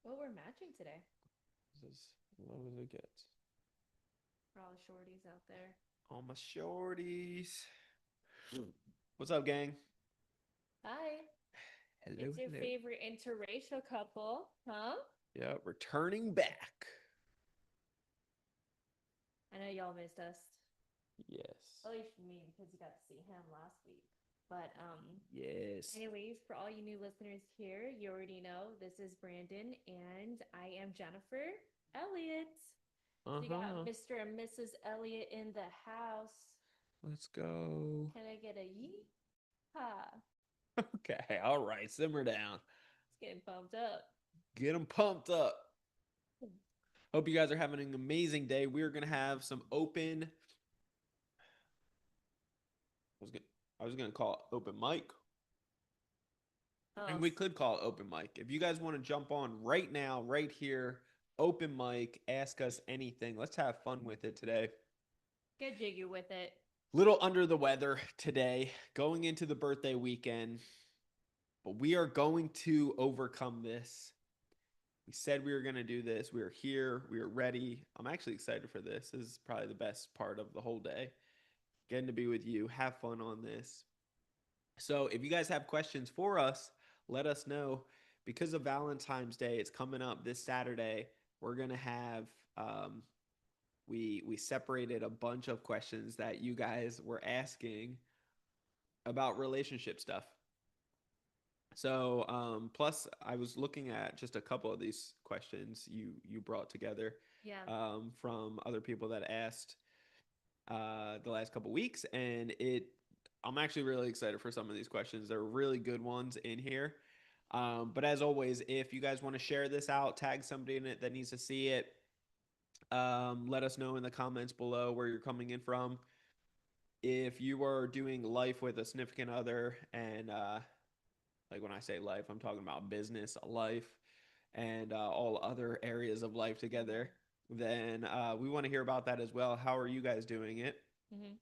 What we're matching today This is low as it gets. for all the shorties out there. All my shorties. What's up, gang? Hi, Hello, it's your hello. favorite interracial couple, huh? Yeah, returning back. I know y'all missed us. Yes. At least me, because you got to see him last week. But Yes. anyways, for all you new listeners here, you already know this is Brandon and I am Jennifer Elliott. So you got Uh-huh. Mr. and Mrs. Elliott in the house. Let's go. Can I get a yee? Ha! Okay, all right. Simmer down. It's getting bumped up. Get them pumped up. Hope you guys are having an amazing day. We're gonna have some open. I was gonna, I was gonna call it open mic, Oh, and we could call it open mic. If you guys want to jump on right now, right here, open mic, ask us anything. Let's have fun with it today. get jiggy with it. Little under the weather today, going into the birthday weekend, but we are going to overcome this. We said we were going to do this. We are here. We are ready. I'm actually excited for this. This is probably the best part of the whole day. Getting to be with you, have fun on this. So, if you guys have questions for us, let us know. Because of Valentine's Day, it's coming up this Saturday. We're going to have um, we separated a bunch of questions that you guys were asking about relationship stuff. So, plus, I was looking at just a couple of these questions you brought together Yeah. from other people that asked the last couple weeks, and I'm actually really excited for some of these questions. They're really good ones in here. But as always, if you guys want to share this out, tag somebody in it that needs to see it. Let us know in the comments below where you're coming in from. If you are doing life with a significant other and like when I say life, I'm talking about business, life, and all other areas of life together. Then we want to hear about that as well. How are you guys doing it? Mm-hmm.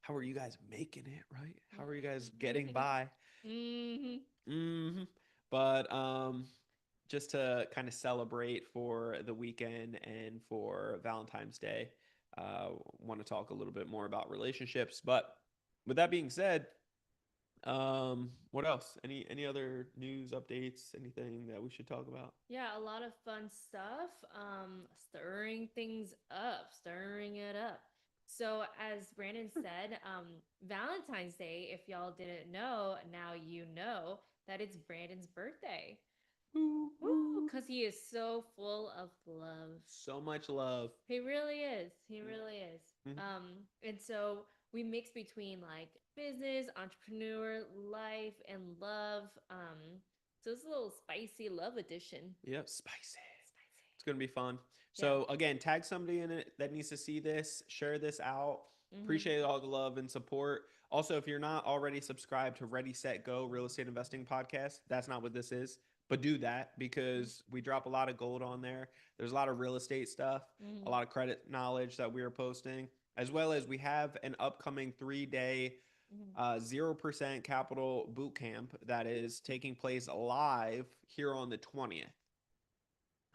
How are you guys making it, right? How are you guys getting Mm-hmm. by? Mm-hmm. Hmm. But just to kind of celebrate for the weekend and for Valentine's Day, want to talk a little bit more about relationships. But with that being said, what else? Any other news updates? Anything that we should talk about? Yeah, a lot of fun stuff. Stirring things up, stirring it up. So, as Brandon said, Valentine's Day, if y'all didn't know, now you know that it's Brandon's birthday. Woo, Woo! woo. Because he is so full of love. So much love. He really is. He Yeah. really is. Mhm. And so we mix between like business, entrepreneur, life, and love. So it's a little spicy love edition. Yep, spicy. Spicy. It's gonna be fun. Yeah. So again, tag somebody in it that needs to see this. Share this out. Mm-hmm. Appreciate all the love and support. Also, if you're not already subscribed to Ready Set Go Real Estate Investing Podcast, that's not what this is. But do that because we drop a lot of gold on there. There's a lot of real estate stuff, a Mm-hmm. lot of credit knowledge that we are posting, as well as we have an upcoming 3 day Mm-hmm. 0% capital boot camp that is taking place live here on the 20th.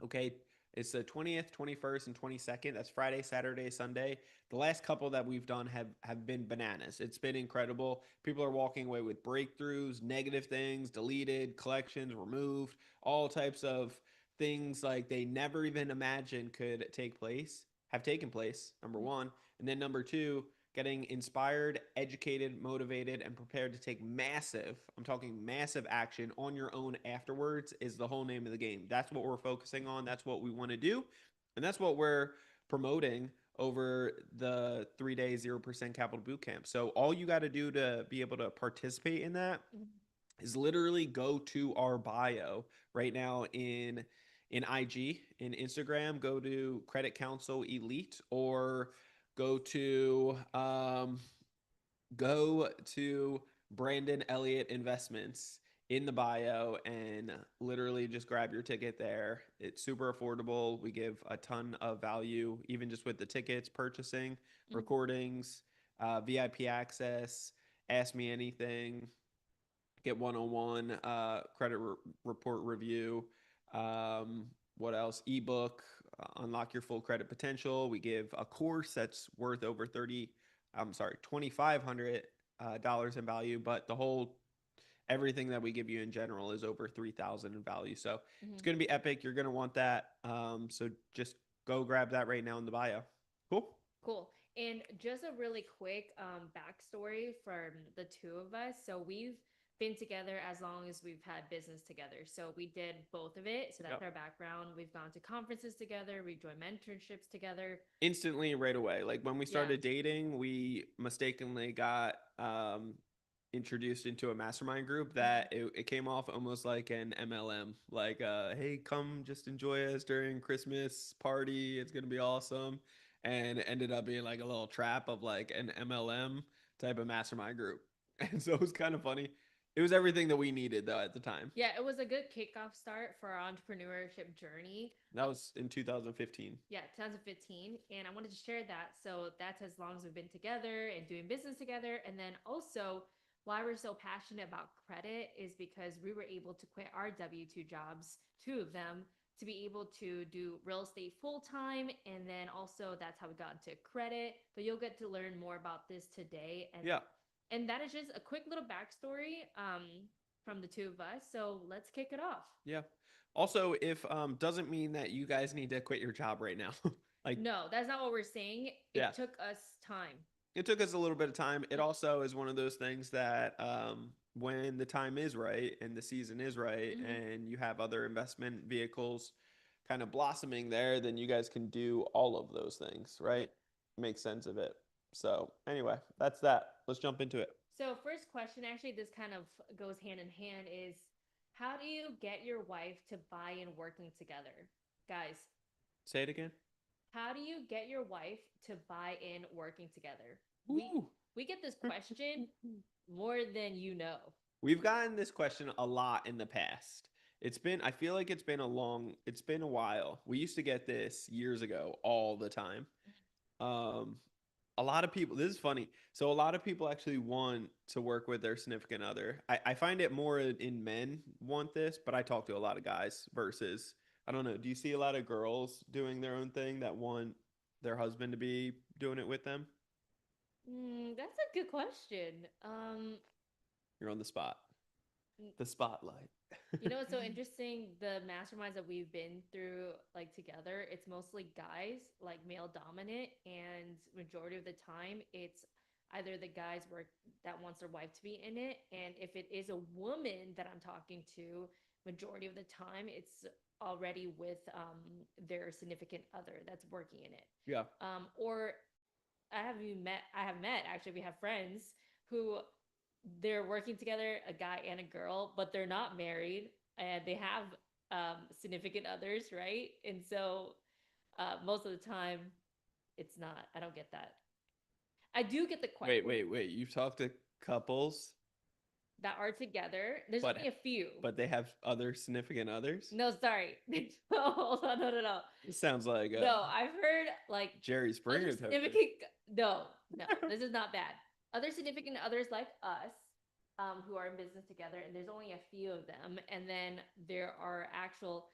Okay. It's the 20th, 21st, and 22nd. That's Friday, Saturday, Sunday. The last couple that we've done have been bananas. It's been incredible. People are walking away with breakthroughs, negative things, deleted, collections, removed, all types of things like they never even imagined could take place, have taken place, number one. And then number two, getting inspired, educated, motivated, and prepared to take massive, I'm talking massive action on your own afterwards is the whole name of the game. That's what we're focusing on. That's what we want to do. And that's what we're promoting over the 3 day 0% capital boot camp. So all you got to do to be able to participate in that Mm-hmm. is literally go to our bio right now in IG, in Instagram, go to Credit Council Elite or go to go to Brandon Elliott Investments in the bio and literally just grab your ticket there. It's super affordable. We give a ton of value, even just with the tickets, purchasing, recordings, VIP access, ask me anything, get one-on-one credit report review. what else? Ebook, Unlock Your Full Credit Potential. We give a course that's worth over 30, I'm sorry, $2,500 dollars in value, but the whole everything that we give you in general is over 3,000 in value. So it's Mhm. going to be epic. You're going to want that. So just go grab that right now in the bio. Cool. Cool. And just a really quick backstory from the two of us. So we've been together as long as we've had business together. So we did both of it. So that's Yep. our background. We've gone to conferences together. We've joined mentorships together. Instantly, right away. Like when we Yeah. started dating, we mistakenly got introduced into a mastermind group Mhm. that it came off almost like an MLM. Like, hey, come just enjoy us during Christmas party. It's gonna be awesome. And it ended up being like a little trap of like an MLM type of mastermind group. And so it was kind of funny. It was everything that we needed though at the time. Yeah, it was a good kickoff start for our entrepreneurship journey. That was in 2015. Yeah, 2015. And I wanted to share that. So that's as long as we've been together and doing business together. And then also, why we're so passionate about credit is because we were able to quit our W 2 jobs, two of them, to be able to do real estate full time. And then also, that's how we got into credit. But you'll get to learn more about this today. Yeah. And that is just a quick little backstory from the two of us. So let's kick it off. Yeah. Also, if doesn't mean that you guys need to quit your job right now. Like, No, that's not what we're saying. yeah, It took us time. it took us a little bit of time. It also is one of those things that when the time is right and the season is right Mhm. and you have other investment vehicles kind of blossoming there, then you guys can do all of those things, right? Make sense of it. So, anyway, that's that. Let's jump into it. So, first question, actually, this kind of goes hand in hand is how do you get your wife to buy in working together? Guys, Say it again. how do you get your wife to buy in working together? We Ooh. we get this question more than you know. We've gotten this question a lot in the past. I feel like it's been a while. We used to get this years ago all the time. Um, a lot of people, this is funny. So, a lot of people actually want to work with their significant other. I find it more in men want this, but I talk to a lot of guys versus, I don't know, do you see a lot of girls doing their own thing that want their husband to be doing it with them? That's a good question. You're on the spot, the spotlight. You know what's so interesting? The masterminds that we've been through like together, it's mostly guys, like male dominant, and majority of the time it's either the guys work that wants their wife to be in it, and if it is a woman that I'm talking to, majority of the time it's already with their significant other that's working in it. Yeah. Or I have met actually we have friends who they're working together, a guy and a girl, but they're not married and they have significant others, right? And so most of the time, it's not. I don't get that. I do get the question Wait. You've talked to couples, that are together. There's but only a few. but they have other significant others? No, sorry. No, hold on, no. This sounds like No, I've heard like Jerry other Springer type thing. significant. No, no, this is not bad. Other significant others like us, who are in business together, and there's only a few of them. And then there are actual,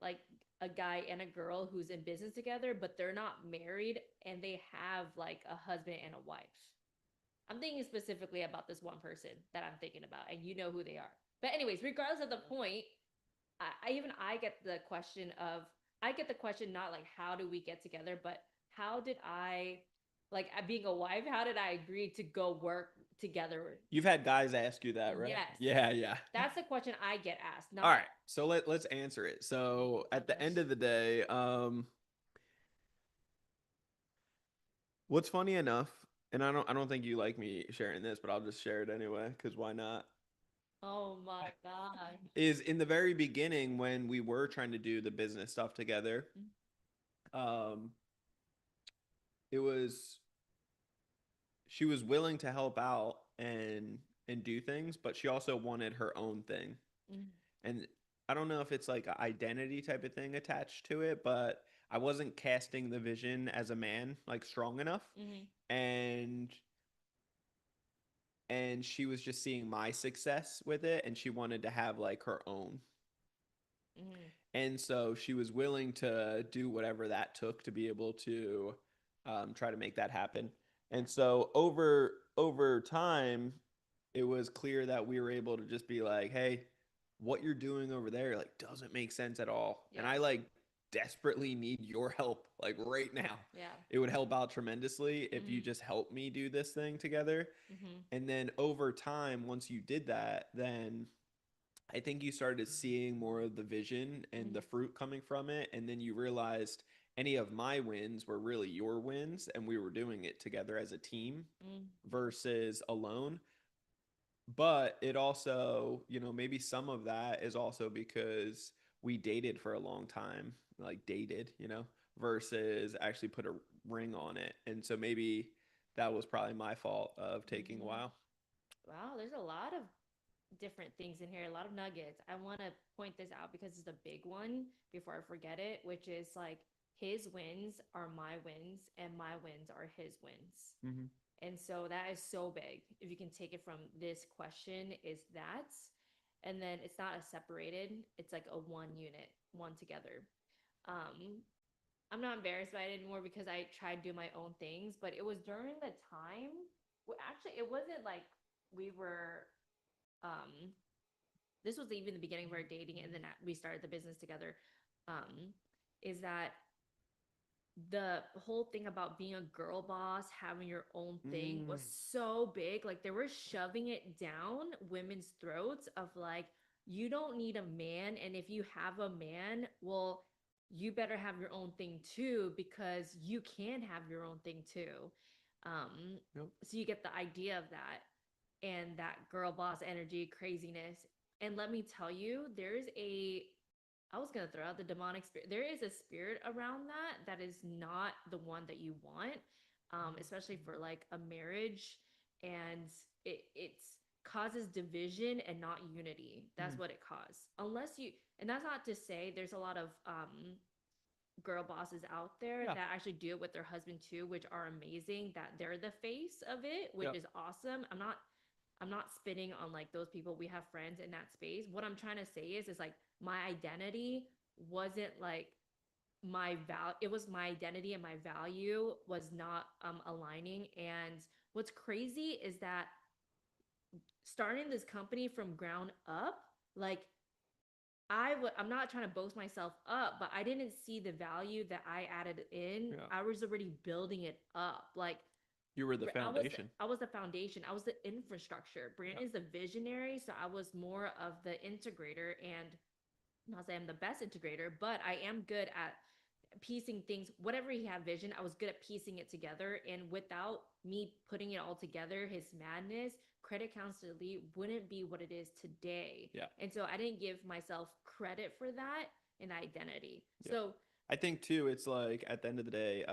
like a guy and a girl who's in business together, but they're not married, and they have like a husband and a wife. I'm thinking specifically about this one person that I'm thinking about, and you know who they are. But anyways, regardless of the point, I get the question of I get the question not like how do we get together, but how did I like being a wife, how did I agree to go work together? You've had guys ask you that, right? Yes. Yeah. That's the question I get asked. All Not right. So let's answer it. So oh at the gosh. end of the day, what's funny enough, and I don't think you like me sharing this, but I'll just share it anyway, because why not? Oh my god. Is in the very beginning when we were trying to do the business stuff together, um, it was she was willing to help out and do things, but she also wanted her own thing. Mhm. And I don't know if it's like an identity type of thing attached to it, but I wasn't casting the vision as a man like strong enough. Mhm. And she was just seeing my success with it and she wanted to have like her own. Mm-hmm. And so she was willing to do whatever that took to be able to try to make that happen. Yeah. And so over time, it was clear that we were able to just be like, hey, what you're doing over there like doesn't make sense at all. And Yeah. I like desperately need your help like right now. Yeah. It would help out tremendously if you Mm-hmm. just help me do this thing together. Mm-hmm. And then over time, once you did that, then I think you started seeing more of the vision and the Mm-hmm. fruit coming from it. And then you realized any of my wins were really your wins, and we were doing it together as a team Mm-hmm. versus alone. But it also, maybe some of that is also because we dated for a long time, like dated, versus actually put a ring on it. And so maybe that was probably my fault of taking a Mm-hmm. while. Wow, there's a lot of different things in here, a lot of nuggets. I want to point this out because it's a big one before I forget it, which is like his wins are my wins and my wins are his wins. Mm-hmm. And so that is so big. If you can take it from this question, is that, and then it's not a separated, it's like a one unit, one together. Um, I'm not embarrassed by it anymore because I tried to do my own things, but it was during the time. Well, actually, it wasn't like we were. Um, this was even the beginning of our dating, and then we started the business together. Um, is that the whole thing about being a girl boss, having your own thing Mm. was so big. Like they were shoving it down women's throats of like, you don't need a man. And if you have a man, well, you better have your own thing too, because you can have your own thing too. Yep. So you get the idea of that and that girl boss energy, craziness. And let me tell you, there's a I was gonna throw out the demonic spirit. There is a spirit around that is not the one that you want, especially for like a marriage, and it's causes division and not unity. That's Mm. what it causes. Unless you, and that's not to say there's a lot of girl bosses out there Yeah. that actually do it with their husband too, which are amazing. That they're the face of it, which Yep. is awesome. I'm not spitting on like those people. We have friends in that space. What I'm trying to say is like my identity wasn't like my val it was my identity and my value was not aligning. And what's crazy is that starting this company from ground up, like I'm not trying to boast myself up, but I didn't see the value that I added in. Yeah. I was already building it up. Like You were the I was foundation. I was the foundation. I was the infrastructure. Yeah. Brandon's the visionary, so I was more of the integrator. And not say I'm the best integrator, but I am good at piecing things. Whatever he had vision, I was good at piecing it together. And without me putting it all together, his madness, Credit Counsel Elite wouldn't be what it is today. Yeah. And so I didn't give myself credit for that and identity. Yep. So I think too, it's like at the end of the day,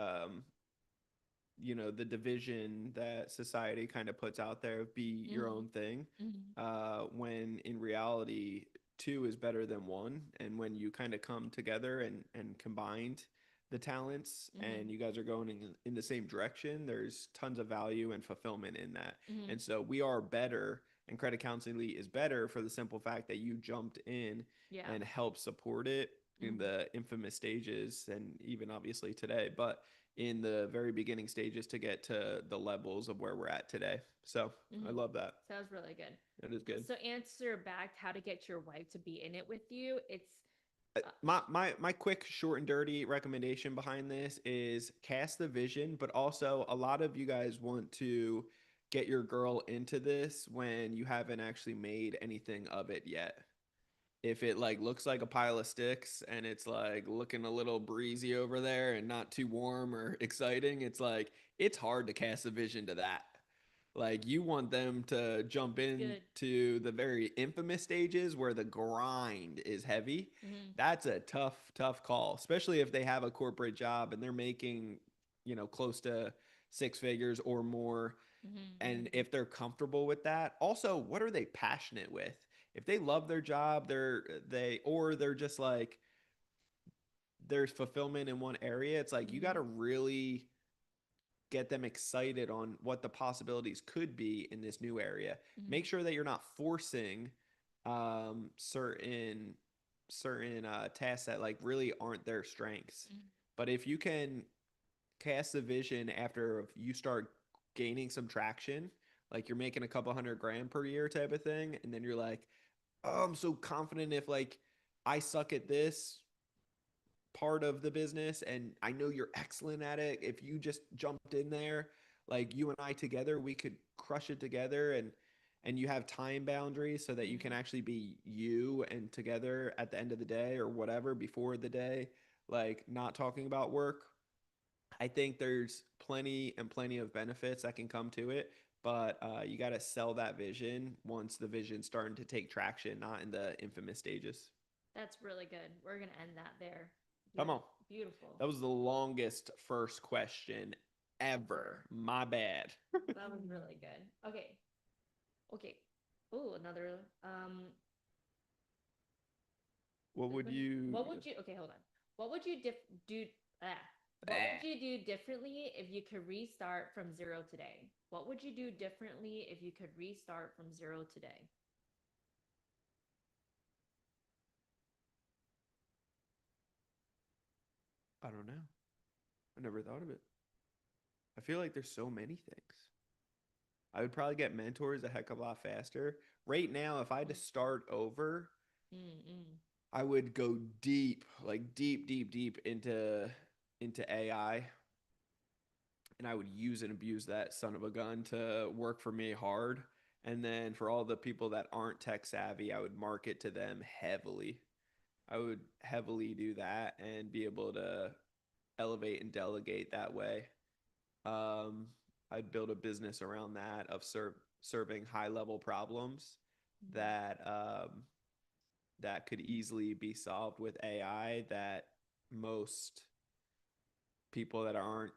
the division that society kind of puts out there of be your mm-hmm, own thing, mm-hmm, when in reality, two is better than one. And when you kind of come together and combined the talents mm-hmm, and you guys are going in the same direction, there's tons of value and fulfillment in that. mm-hmm. And so we are better, and Credit Counseling Elite is better for the simple fact that you jumped in Yeah. and helped support it in Mm-hmm, the infamous stages and even obviously today. But in the very beginning stages to get to the levels of where we're at today. So I mm-hmm. love that. Sounds really good. That is good. So answer back how to get your wife to be in it with you. It's uh, My quick short and dirty recommendation behind this is cast the vision, but also a lot of you guys want to get your girl into this when you haven't actually made anything of it yet. If it like looks like a pile of sticks and it's like looking a little breezy over there and not too warm or exciting, it's like it's hard to cast a vision to that. Like you want them to jump good. into the very infamous stages where the grind is heavy. Mm-hmm, That's a tough call, especially if they have a corporate job and they're making, close to six figures or more, mm-hmm, and if they're comfortable with that. Also, what are they passionate with? If they love their job, they're just like there's fulfillment in one area, it's like you got mm-hmm, to really get them excited on what the possibilities could be in this new area. mm-hmm, Make sure that you're not forcing certain certain tasks that like really aren't their strengths. Mhm. But if you can cast the vision after you start gaining some traction, like you're making a couple hundred grand per year type of thing, and then you're like, oh, I'm so confident if like I suck at this part of the business and I know you're excellent at it. If you just jumped in there, like you and I together, we could crush it together and you have time boundaries so that you can Mhm. actually be you and together at the end of the day or whatever before the day, like not talking about work. I think there's plenty and plenty of benefits that can come to it, but you got to sell that vision once the vision's starting to take traction, not in the infamous stages. That's really good. We're gonna end that there. Come Beautiful. on. Beautiful. That was the longest first question ever. Ever. My bad. That was really good. Okay. Okay. Oh, another What this would one. you? What would you okay, hold on. What would you do ah, what would Eh, you do differently if you could restart from zero today? What would you do differently if you could restart from zero today? I don't know. I never thought of it. I feel like there's so many things. I would probably get mentors a heck of a lot faster. Right now, if I had to start over, Mm-mm. I would go deep, like deep, deep, deep into AI, and I would use and abuse that son of a gun to work for me hard. And then for all the people that aren't tech savvy, I would market to them heavily. I would heavily do that and be able to elevate and delegate that way. Um, I'd build a business around that of serving high level problems Mm-hmm. that that could easily be solved with AI that most people that aren't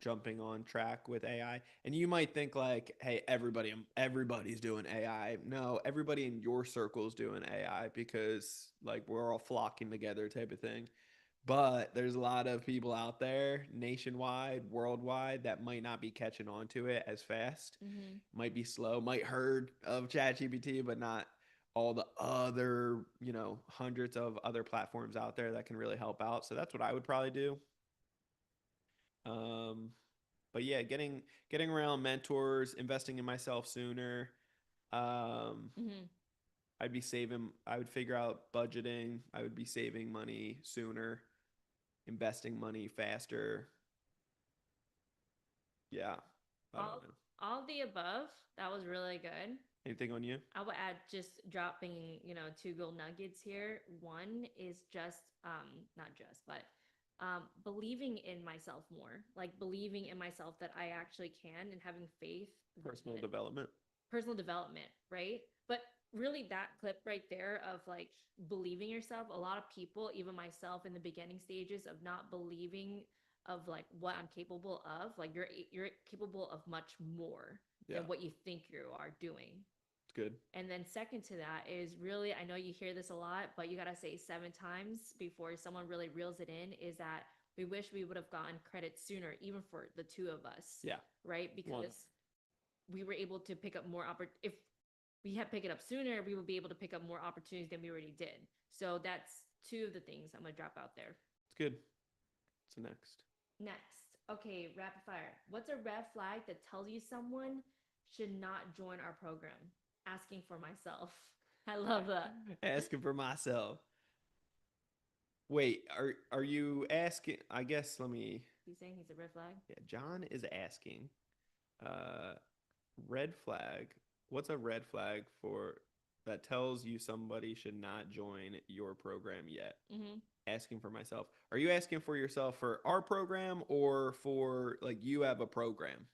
jumping on track with AI. And you might think like, hey, everybody's doing AI. No, everybody in your circle is doing AI because like we're all flocking together type of thing. But there's a lot of people out there nationwide, worldwide that might not be catching on to it as fast. Mm-hmm. Might be slow, might heard of ChatGPT, but not all the other, hundreds of other platforms out there that can really help out. So that's what I would probably do. Um, but yeah, getting around mentors, investing in myself sooner. Um, Mm-hmm. I'd be saving. I would figure out budgeting. I would be saving money sooner, investing money faster. Yeah, I don't All know. all the above. That was really good. Anything on you? I would add just dropping, two gold nuggets here. One is just not just, but believing in myself more. Like believing in myself that I actually can and having faith Personal that development. personal development, right? But really that clip right there of like believing yourself, a lot of people, even myself in the beginning stages of not believing of like what I'm capable of, like you're capable of much more Yeah, than what you think you are doing. it's good. And then second to that is really, I know you hear this a lot, but you got to say 7 times before someone really reels it in, is that we wish we would have gotten credit sooner, even for the two of us, Yeah, right? one. Because we were able to pick up more if we had picked it up sooner, we would be able to pick up more opportunities than we already did. So that's two of the things I'm gonna drop out there. It's good. What's the next? Next, okay, rapid fire. What's a red flag that tells you someone should not join our program? Asking for myself. I love that. Asking for myself. Wait, are you asking? I guess let me. He's saying he's a red flag. Yeah, John is asking. Uh, red flag. What's a red flag for that tells you somebody should not join your program yet? Mm-hmm. Asking for myself. Are you asking for yourself for our program or for like you have a program?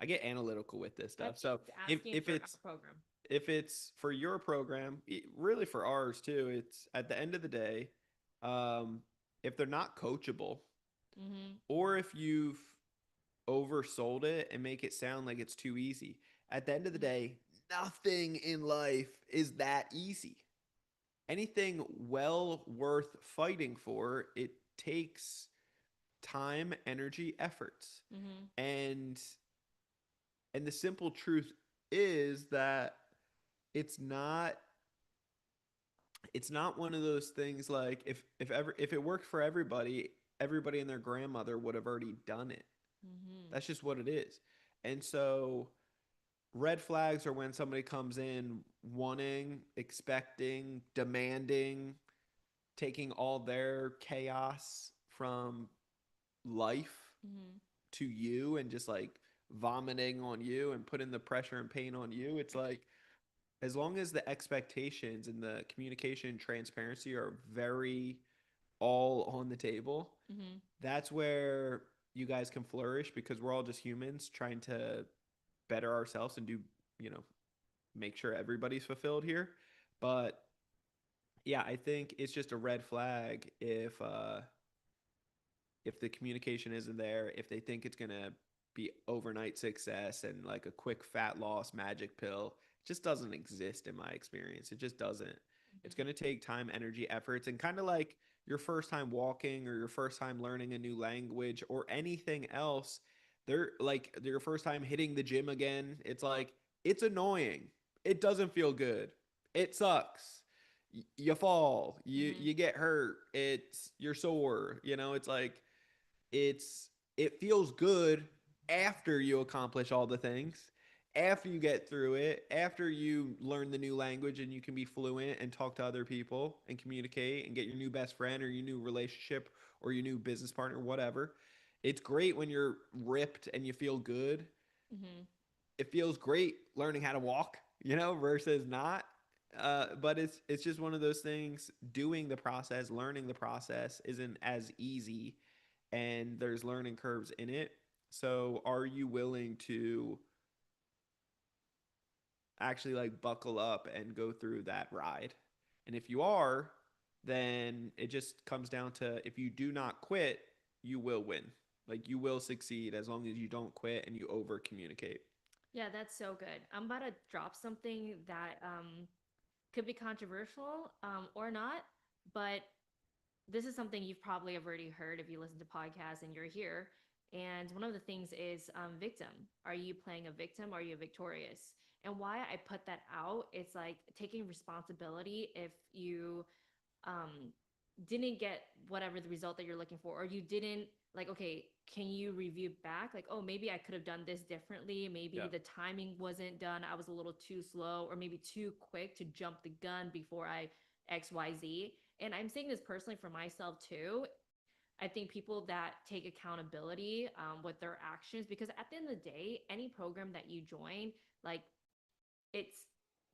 I get analytical with this I stuff. think So it's if asking if for it's our program. if it's for your program, really for ours too, it's at the end of the day, um, if they're not coachable, Mm-hmm. or if you've oversold it and make it sound like it's too easy. At the end of the day, nothing in life is that easy. Anything well worth fighting for, it takes time, energy, efforts. Mm-hmm. And and the simple truth is that it's not it's not one of those things like if it worked for everybody, everybody and their grandmother would have already done it. Mm-hmm. That's just what it is. And so red flags are when somebody comes in wanting, expecting, demanding, taking all their chaos from life Mm-hmm. to you and just like vomiting on you and putting the pressure and pain on you. It's like as long as the expectations and the communication and transparency are very all on the table, Mm-hmm. that's where you guys can flourish because we're all just humans trying to better ourselves and do, you know, make sure everybody's fulfilled here. But yeah, I think it's just a red flag if the communication isn't there, if they think it's gonna be overnight success and like a quick fat loss magic pill, it just doesn't exist in my experience. It just doesn't. It's Mm-hmm. gonna take time, energy, efforts, and kind of like your first time walking or your first time learning a new language or anything else. They're like your first time hitting the gym again. It's like it's annoying. It doesn't feel good. It sucks. You fall. You Mm-hmm. you get hurt. You're sore. You know, it's like it feels good after you accomplish all the things, after you get through it, after you learn the new language and you can be fluent and talk to other people and communicate and get your new best friend or your new relationship or your new business partner, whatever. It's great when you're ripped and you feel good. Mm-hmm. It feels great learning how to walk, you know, versus not. But it's just one of those things. Doing the process, learning the process isn't as easy, and there's learning curves in it. So, are you willing to actually like buckle up and go through that ride? And if you are, then it just comes down to if you do not quit, you will win. Like you will succeed as long as you don't quit and you over communicate. Yeah, that's so good. I'm about to drop something that could be controversial or not, but this is something you've probably have already heard if you listen to podcasts and you're here. And one of the things is victim. Are you playing a victim? Or are you victorious? And why I put that out, it's like taking responsibility if you um didn't get whatever the result that you're looking for, or you didn't like, okay, can you review back like, oh, maybe I could have done this differently, maybe Yeah. the timing wasn't done, I was a little too slow or maybe too quick to jump the gun before I XYZ. And I'm saying this personally for myself too. I think people that take accountability with their actions, because at the end of the day, any program that you join, like, it's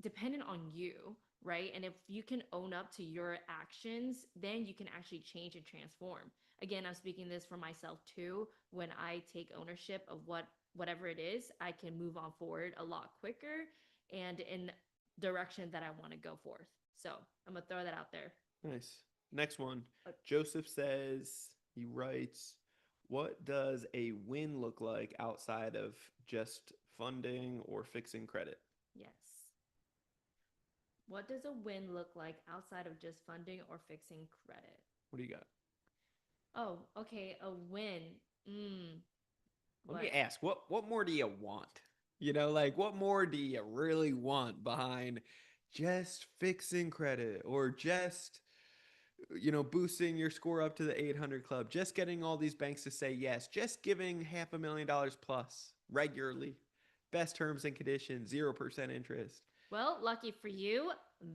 dependent on you, right? And if you can own up to your actions, then you can actually change and transform. Again, I'm speaking this for myself too. When I take ownership of whatever it is, I can move on forward a lot quicker and in direction that I want to go forth. So I'm gonna throw that out there. Nice. Next one. Uh, Joseph says, he writes, what does a win look like outside of just funding or fixing credit? yes. What does a win look like outside of just funding or fixing credit? What do you got? Oh, okay, a win. Mm, Let me what? ask, what more do you want? You know, like what more do you really want behind just fixing credit or just boosting your score up to the 800 club, just getting all these banks to say yes, just giving $500,000 plus regularly, best terms and conditions, 0% interest. Well, lucky for you,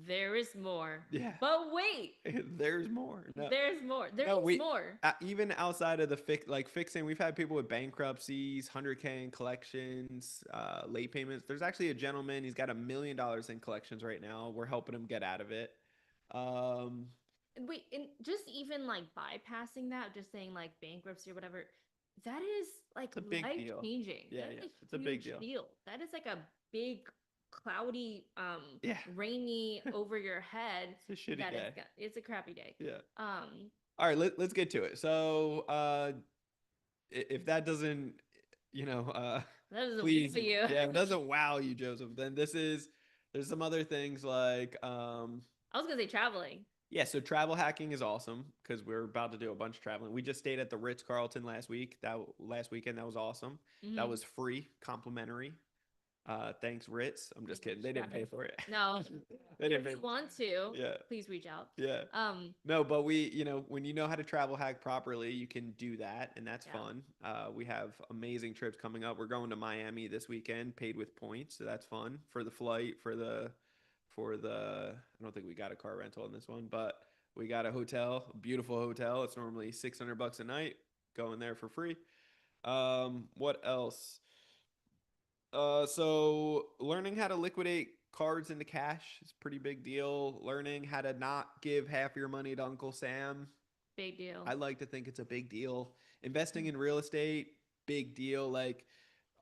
there is more. Yeah, But wait, there's more. No, there's more. There no, is we more. even outside of the fixing, we've had people with bankruptcies, 100K in collections, late payments. There's actually a gentleman, he's got $1 million in collections right now. We're helping him get out of it. Um, Wait, and just even like bypassing that, just saying like bankruptcy or whatever, that is like it's a big life deal. changing. Yeah, That is yeah, it's a a big huge deal. deal. That is like a big, cloudy, Yeah, rainy over your head. it's a shitty That is, day. it's a crappy day. Yeah. Um, All right, let's get to it. So, if that doesn't, you know, that is a win please, for you. yeah, if it doesn't wow you, Joseph, then there's some other things like, I was gonna say traveling. yeah, so travel hacking is awesome because we're about to do a bunch of traveling. We just stayed at the Ritz Carlton last weekend. That was awesome. That Hmm. was free, complimentary. Thanks, Ritz. I'm just kidding. They didn't pay for it. No. They didn't If pay. you want to, Yeah. please reach out. Yeah. Um, No, but we, when you know how to travel hack properly, you can do that, and that's yeah. fun. We have amazing trips coming up. We're going to Miami this weekend, paid with points, so that's fun for the flight, for the. I don't think we got a car rental on this one, but we got a hotel, a beautiful hotel. It's normally $600 a night. Going there for free. What else? So learning how to liquidate cards into cash is a pretty big deal. Learning how to not give half your money to Uncle Sam. Big deal. I like to think it's a big deal. Investing in real estate, big deal. Like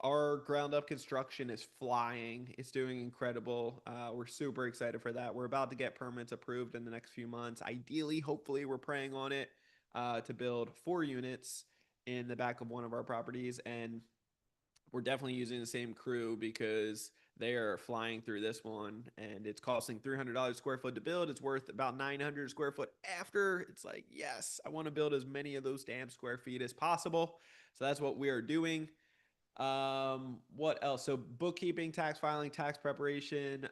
our ground up construction is flying. It's doing incredible. We're super excited for that. We're about to get permits approved in the next few months. Ideally, hopefully, we're praying on it to build 4 units in the back of one of our properties. And we're definitely using the same crew because they are flying through this one and it's costing $300 square foot to build. It's worth about 900 square foot after. It's like, yes, I want to build as many of those damn square feet as possible. So that's what we are doing. What else? So bookkeeping, tax filing, tax preparation,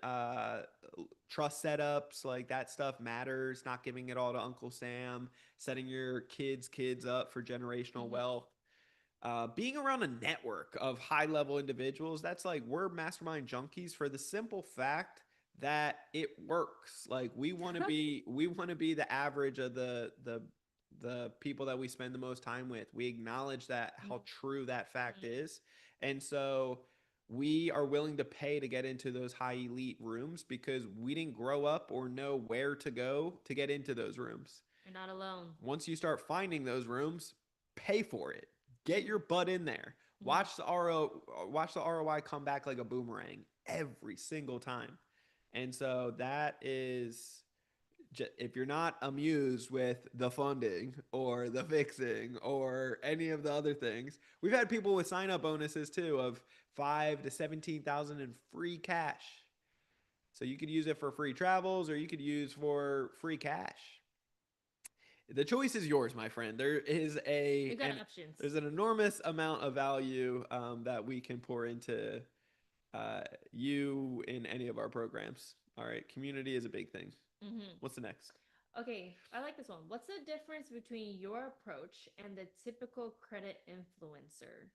trust setups, like that stuff matters. Not giving it all to Uncle Sam, setting your kids up for generational Mhm. wealth. Being around a network of high level individuals, that's like we're mastermind junkies for the simple fact that it works. Like we want to be the average of the people that we spend the most time with. We acknowledge that how true that fact is. And so we are willing to pay to get into those high elite rooms because we didn't grow up or know where to go to get into those rooms. You're not alone. Once you start finding those rooms, pay for it. Get your butt in there. Watch the ROI come back like a boomerang every single time. And so that is if you're not amused with the funding or the fixing or any of the other things, we've had people with sign up bonuses too of 5 to 17,000 in free cash. So you could use it for free travels or you could use for free cash. The choice is yours, my friend. You got options. There's an enormous amount of value that we can pour into you in any of our programs. All right, community is a big thing. Mm-hmm. What's the next? Okay, I like this one. What's the difference between your approach and the typical credit influencer?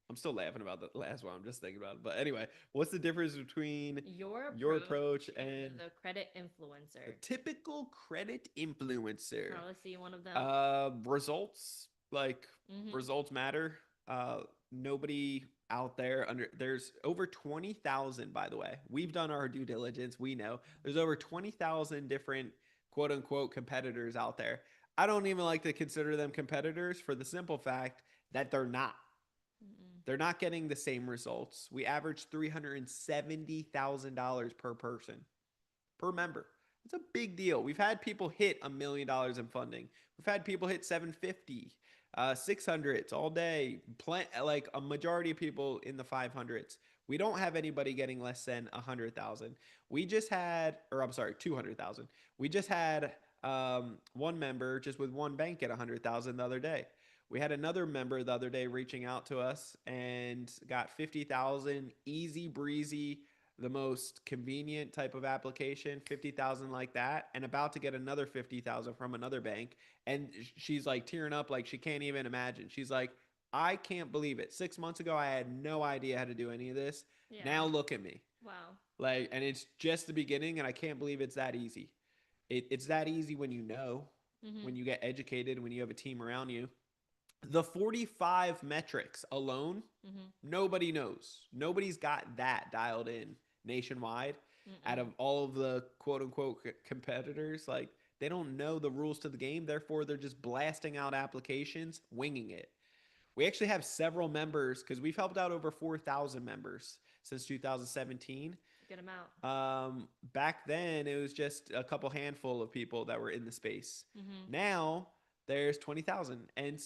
I'm still laughing about the last one. I'm just thinking about it. But anyway, what's the difference between Your approach and and the credit the influencer. typical credit influencer? Carlos, see one of them. Results, like Mm-hmm. results matter. Nobody out there under there's over 20,000, by the way. We've done our due diligence. We know there's over 20,000 different quote unquote competitors out there. I don't even like to consider them competitors for the simple fact that they're not. Mm-mm. They're not getting the same results. We average $370,000 per person, per member. It's a big deal. We've had people hit $1 million in funding. We've had people hit 750, 600s all day. Like a majority of people in the 500s. We don't have anybody getting less than 100,000. We just had, or I'm sorry, 200,000. We just had one member just with one bank at 100,000 the other day. We had another member the other day reaching out to us and got 50,000 easy breezy, the most convenient type of application, 50,000 like that, and about to get another 50,000 from another bank. And she's like tearing up like she can't even imagine. She's like, I can't believe it. 6 months ago, I had no idea how to do any of this. Yeah. Now look at me. Wow. Like, and it's just the beginning, and I can't believe it's that easy. It's that easy when you know, Mm-hmm. when you get educated, when you have a team around you. The 45 metrics alone, Mm-hmm. nobody knows. Nobody's got that dialed in nationwide. Out Mm-mm. of all of the quote unquote competitors, like they don't know the rules to the game. Therefore, they're just blasting out applications, winging it. We actually have several members because we've helped out over 4,000 members since 2017. Get them out. Back then, it was just a couple handful of people that were in the space. Mm-hmm. Now there's 20,000, and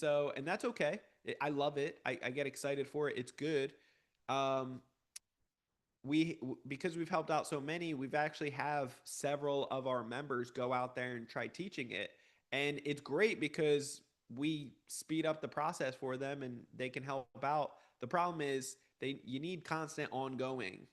that's okay. I love it. I get excited for it. It's good. Um, because we've helped out so many, we've actually have several of our members go out there and try teaching it, and it's great because we speed up the process for them and they can help out. The problem is you need constant ongoing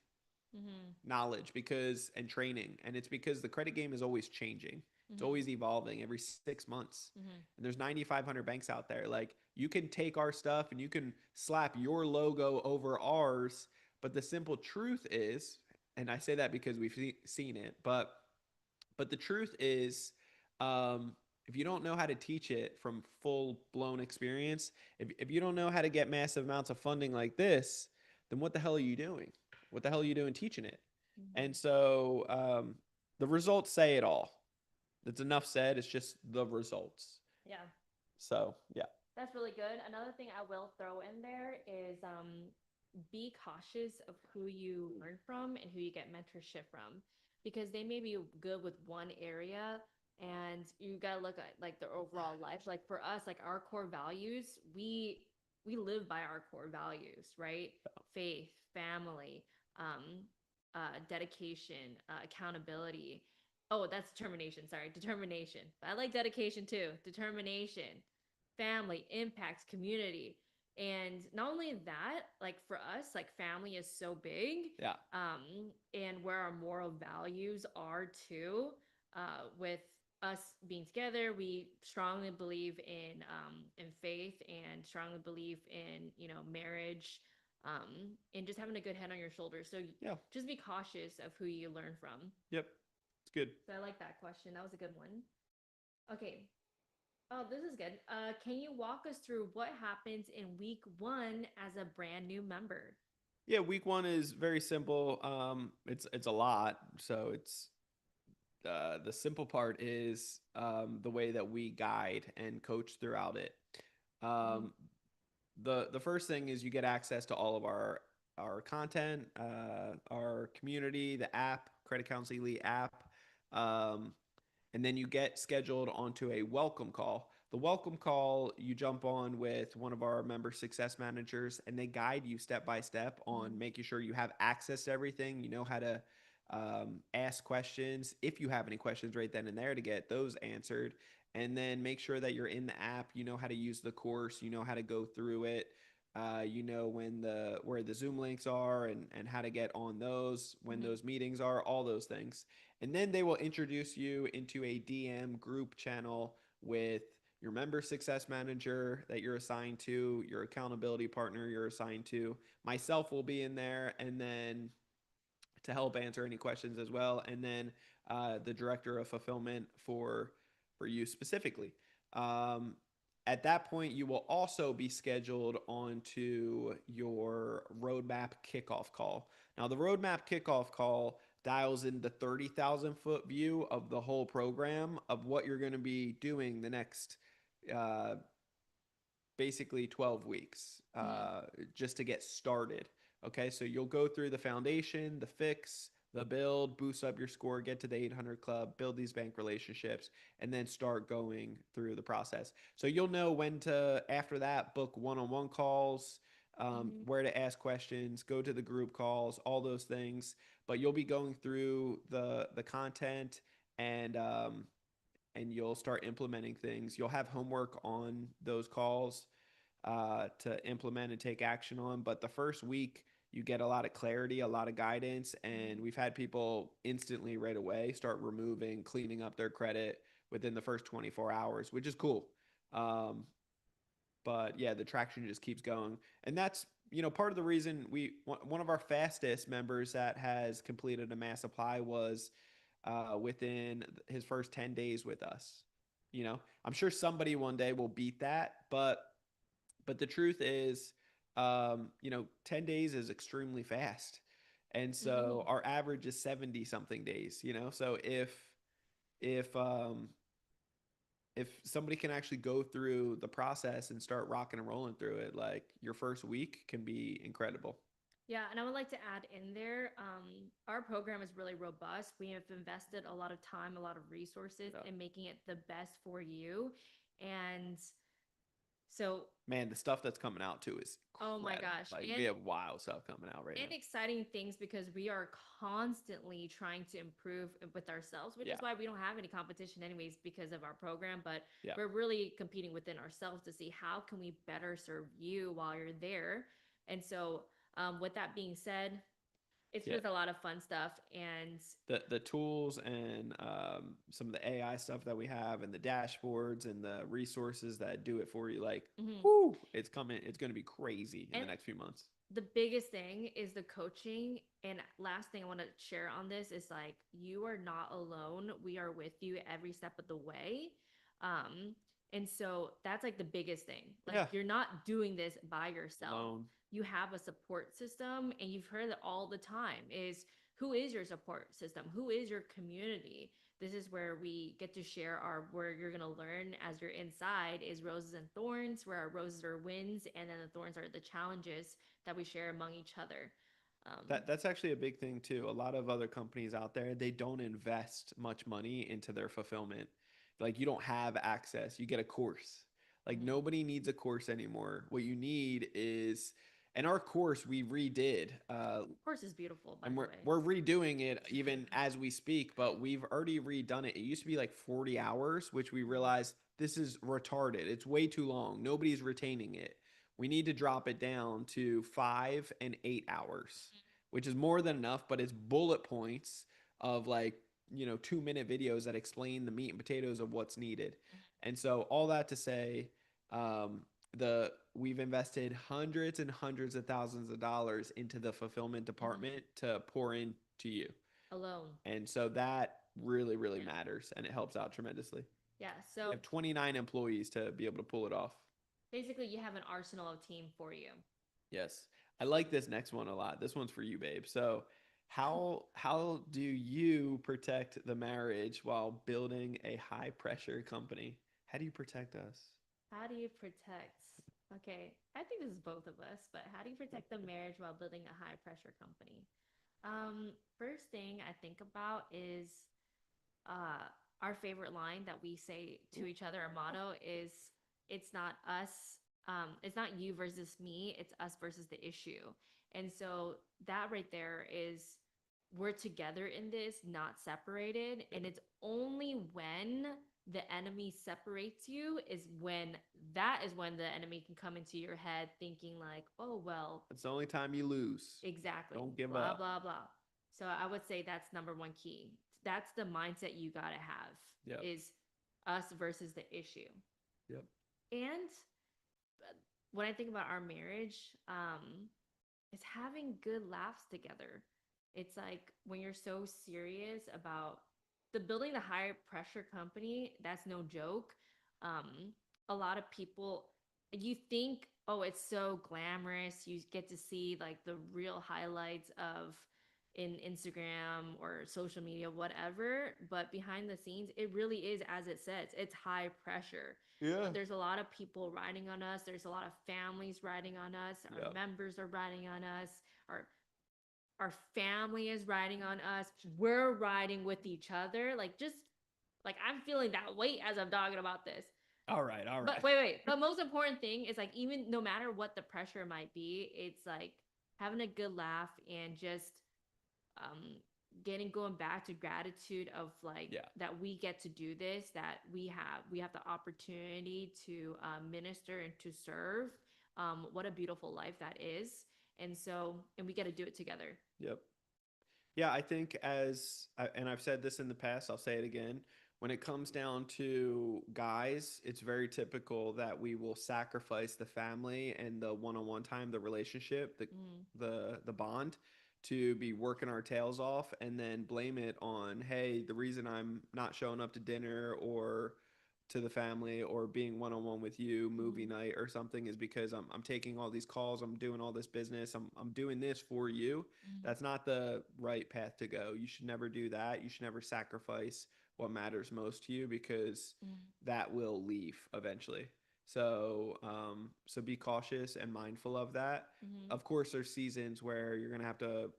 Mhm. knowledge because and training, and it's because the credit game is always changing. It's Mhm. always evolving every 6 months, Mhm. and there's 9,500 banks out there. Like, you can take our stuff and you can slap your logo over ours, but the simple truth is, and I say that because we've seen it, but the truth is, if you don't know how to teach it from full blown experience, if you don't know how to get massive amounts of funding like this, then what the hell are you doing? What the hell are you doing teaching it? And Mhm. so, the results say it all. It's enough said. It's just the results. Yeah. So, yeah. That's really good. Another thing I will throw in there is be cautious of who you learn from and who you get mentorship from, because they may be good with one area, and you gotta look at like their overall life. Like for us, like our core values, we live by our core values, right? Faith, family, um, dedication, accountability. Oh, that's determination. Sorry, determination. But I like dedication too. Determination, family, impacts, community. And not only that, like for us, like family is so big, Yeah. and where our moral values are too, with us being together, we strongly believe in faith, and strongly believe in, marriage, and just having a good head on your shoulders. So Yeah. just be cautious of who you learn from. Yep. It's good. So I like that question. That was a good one. Okay. Oh, this is good. Can you walk us through what happens in week one as a brand new member? Yeah, week one is very simple. It's a lot, so it's the simple part is, the way that we guide and coach throughout it. Mm-hmm. Um, the first thing is you get access to all of our content, our community, the app, Credit Counsel Elite app. Um, and then you get scheduled onto a welcome call. The welcome call, you jump on with one of our member success managers, and they guide you step by step on Mm-hmm. making sure you have access to everything. You know how to, ask questions if you have any questions right then and there to get those answered, and then make sure that you're in the app. You know how to use the course. You know how to go through it. You know when the where the Zoom links are, and how to get on those, when Mm-hmm. those meetings are, all those things. And then they will introduce you into a DM group channel with your member success manager that you're assigned to, your accountability partner you're assigned to. Myself will be in there, and then to help answer any questions as well. And then, the director of fulfillment for you specifically. Um, at that point, you will also be scheduled onto your roadmap kickoff call. Now, the roadmap kickoff call dials in the 30,000-foot view of the whole program of what you're going to be doing the next, uh, basically 12 weeks, Mm-hmm. just to get started. Okay, so you'll go through the foundation, the fix, the build, boost up your score, get to the 800 club, build these bank relationships, and then start going through the process. So you'll know when to, after that, book one on one calls, Mm-hmm. where to ask questions, go to the group calls, all those things. But you'll be going through the content, and, and you'll start implementing things. You'll have homework on those calls, to implement and take action on. But the first week, you get a lot of clarity, a lot of guidance, and we've had people instantly right away start removing, cleaning up their credit within the first 24 hours, which is cool. Um, but yeah, the traction just keeps going, and that's, part of the reason one of our fastest members that has completed a mass apply was, within his first 10 days with us. I'm sure somebody one day will beat that, but the truth is, 10 days is extremely fast. And so Mm-hmm. our average is 70 something days. So if um if somebody can actually go through the process and start rocking and rolling through it, like, your first week can be incredible. Yeah, and I would like to add in there, our program is really robust. We have invested a lot of time, a lot of resources Yeah. in making it the best for you. And so, Man, the stuff that's coming out too is oh my incredible. gosh. Like, we have wild stuff coming out right And now. exciting things, because we are constantly trying to improve with ourselves, which is Yeah. why we don't have any competition anyways because of our program, but Yeah. we're really competing within ourselves to see how can we better serve you while you're there. And so, With that being said, it's Yeah. with a lot of fun stuff and The tools and some of the AI stuff that we have and the dashboards and the resources that do it for you, like, mhm. whoo, it's coming. It's going to be crazy in the And next few months. the biggest thing is the coaching. And last thing I want to share on this is like, you are not alone. We are with you every step of the way. Um, and so that's like the biggest thing. Like, Yeah, you're not doing this by yourself. alone. You have a support system, and you've heard it all the time is who is your support system? Who is your community? This is where we get to share our where you're gonna learn as you're inside is roses and thorns, where our roses are wins and then the thorns are the challenges that we share among each other. That's actually a big thing too. A lot of other companies out there, they don't invest much money into their fulfillment. Like you don't have access. You get a course. Like Mhm. nobody needs a course anymore. What you need is, and our course we redid. Course is beautiful, by And the we're way. we're redoing it even as we speak, but we've already redone it. It used to be like 40 hours, which we realized this is retarded. It's way too long. Nobody's retaining it. We need to drop it down to 5 and 8 hours, which is more than enough, but it's bullet points of like, 2 minute videos that explain the meat and potatoes of what's needed. And so all that to say, um, the we've invested hundreds and hundreds of thousands of dollars into the fulfillment Mhm. department to pour into you. Alone. And so that really, really Yeah. matters and it helps out tremendously. Yeah. We So have 29 employees to be able to pull it off. basically, you have an arsenal of team for you. Yes. I like this next one a lot. This one's for you, babe. So how do you protect the marriage while building a high pressure company? How do you protect us? How do you protect? Okay, I think this is both of us, but how do you protect the marriage while building a high pressure company? First thing I think about is uh, our favorite line that we say to each other. Our motto is, "It's not us. It's not you versus me. It's us versus the issue." And so that right there is we're together in this, not separated. And it's only when the enemy separates you is when the enemy can come into your head thinking like, oh well, It's the only time you lose. exactly, Don't give blah up. blah blah. So I would say that's number one key. That's the mindset you gotta have Yep. is us versus the issue. Yep. And when I think about our marriage, it's having good laughs together. It's like when you're so serious about the building the high pressure company, that's no joke. A lot of people, you think, oh, it's so glamorous. You get to see like the real highlights of in Instagram or social media, whatever. But behind the scenes, it really is as it says. It's high pressure. Yeah. There's a lot of people riding on us. There's a lot of families riding on us. Our Yep. members are riding on us. Our our family is riding on us. We're riding with each other. Like just like I'm feeling that weight as I'm talking about this. All right. All But right. wait. The most important thing is like even no matter what the pressure might be, it's like having a good laugh and just um getting going back to gratitude of like Yeah. that we get to do this, that we have the opportunity to minister and to serve. What a beautiful life that is. And so and we get to do it together. Yep. Yeah, I think and I've said this in the past, I'll say it again. When it comes down to guys, it's very typical that we will sacrifice the family and the one-on-one time, the relationship, Mm, the bond to be working our tails off and then blame it on, hey, the reason I'm not showing up to dinner or to the family or being one-on-one with you movie mm, night or something is because I'm taking all these calls, I'm doing all this business, I'm doing this for you. mm, That's not the right path to go. You should never do that. You should never sacrifice what matters most to you because mm, that will leave eventually. So be cautious and mindful of that. mm, Of course, there's seasons where you're gonna have to,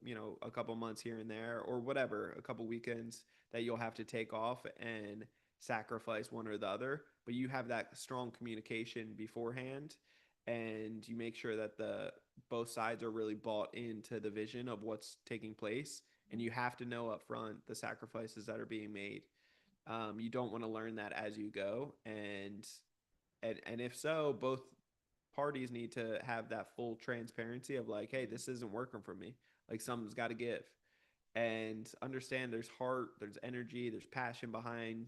a couple months here and there or whatever, a couple weekends that you'll have to take off and sacrifice one or the other. But you have that strong communication beforehand, and you make sure that the both sides are really bought into the vision of what's taking place, and you have to know up front the sacrifices that are being made. You don't want to learn that as you go, and if so, both parties need to have that full transparency of like, hey, this isn't working for me. Like something's got to give, and understand there's heart, there's energy, there's passion behind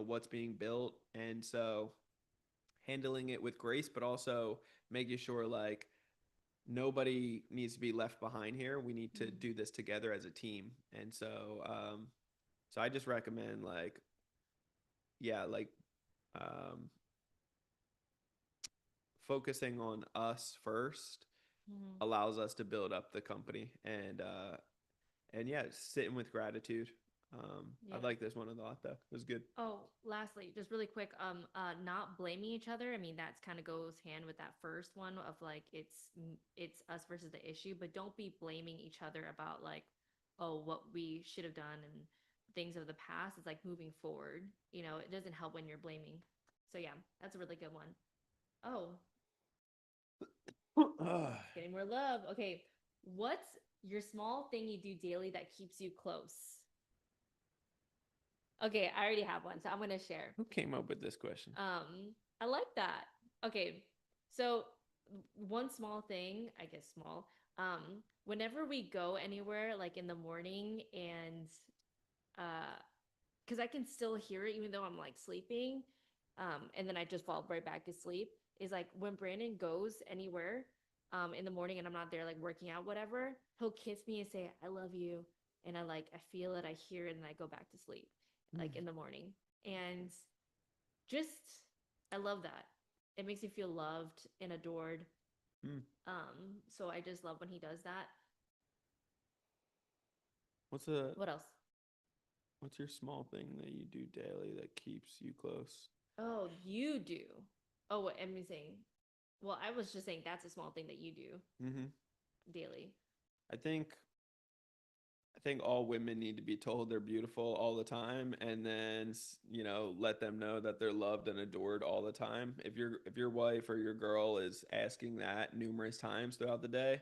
what's being built, and so handling it with grace, but also making sure like nobody needs to be left behind here. We need to Mhm. do this together as a team, and so I just recommend like yeah like um focusing on us first Mhm. allows us to build up the company, and yeah, sitting with gratitude. I Yeah. like this one a lot though. It was good. Oh, lastly, just really quick, not blaming each other. I mean, that's kind of goes hand with that first one of like it's us versus the issue, but don't be blaming each other about like, oh, what we should have done and things of the past. It's like moving forward. It doesn't help when you're blaming. So yeah, that's a really good one. Oh, getting more love. Okay, what's your small thing you do daily that keeps you close? Okay, I already have one, so I'm gonna share. Who came up with this question? I like that. Okay, so one small thing, I guess small. Whenever we go anywhere, like in the morning, and uh, because I can still hear it even though I'm like sleeping, and then I just fall right back to sleep. Is like when Brandon goes anywhere, in the morning and I'm not there like working out, whatever, he'll kiss me and say, "I love you," and I feel it, I hear it, and I go back to sleep, like in the morning, and just I love that. It makes me feel loved and adored. Mm. So I just love when he does that. What's a What else? what's your small thing that you do daily that keeps you close? Oh, you do. Oh, what am I saying? Well, I was just saying that's a small thing that you do Mm-hmm. daily. I think I think all women need to be told they're beautiful all the time, and then let them know that they're loved and adored all the time. If your wife or your girl is asking that numerous times throughout the day,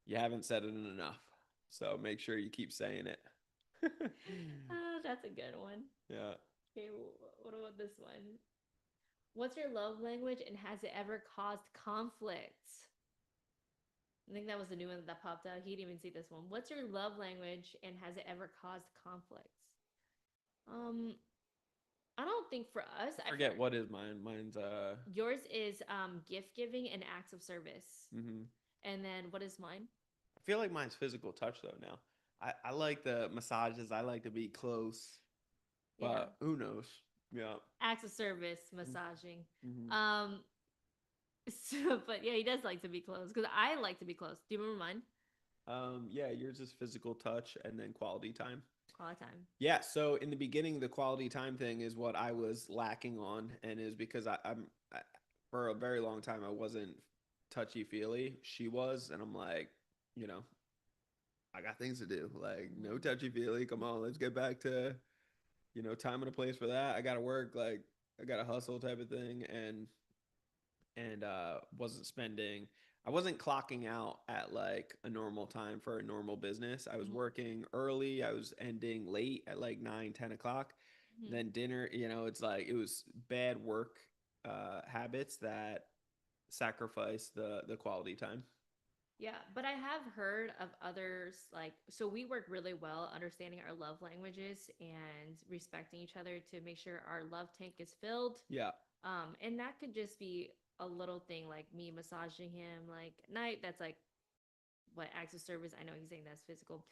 you haven't said it enough. So make sure you keep saying it. Oh, that's a good one. Yeah. Okay, what about this one? What's your love language and has it ever caused conflict? I think that was the new one that popped out. He didn't even see this one. What's your love language and has it ever caused conflicts? Um, I don't think for us. I forget what is mine. Mine's Yours is gift giving and acts of service. mhm. And then what is mine? I feel like mine's physical touch though now. I like the massages. I like to be close, Yeah. but who knows? Yeah. Acts of service, massaging. Mm-hmm. Um so, but yeah, he does like to be close because I like to be close. Do you remember mine? Yeah, yours is physical touch and then quality time. Quality time. Yeah, so in the beginning, the quality time thing is what I was lacking on, and is because for a very long time I wasn't touchy feely. She was, and I'm like, you know, I got things to do. Like, no Mhm. touchy feely. Come on, let's get back to time and a place for that. I got to work. Like, I got to hustle type of thing, and wasn't spending. I wasn't clocking out at like a normal time for a normal business. I was Mhm. working early. I was ending late at like 9, 10 o'clock. Mhm. Then dinner, it's like it was bad work habits that sacrifice the quality time. Yeah, but I have heard of others like so we work really well understanding our love languages and respecting each other to make sure our love tank is filled. Yeah. And that could just be a little thing like me massaging him like at night. That's like what acts of service. I know he's saying that's physical.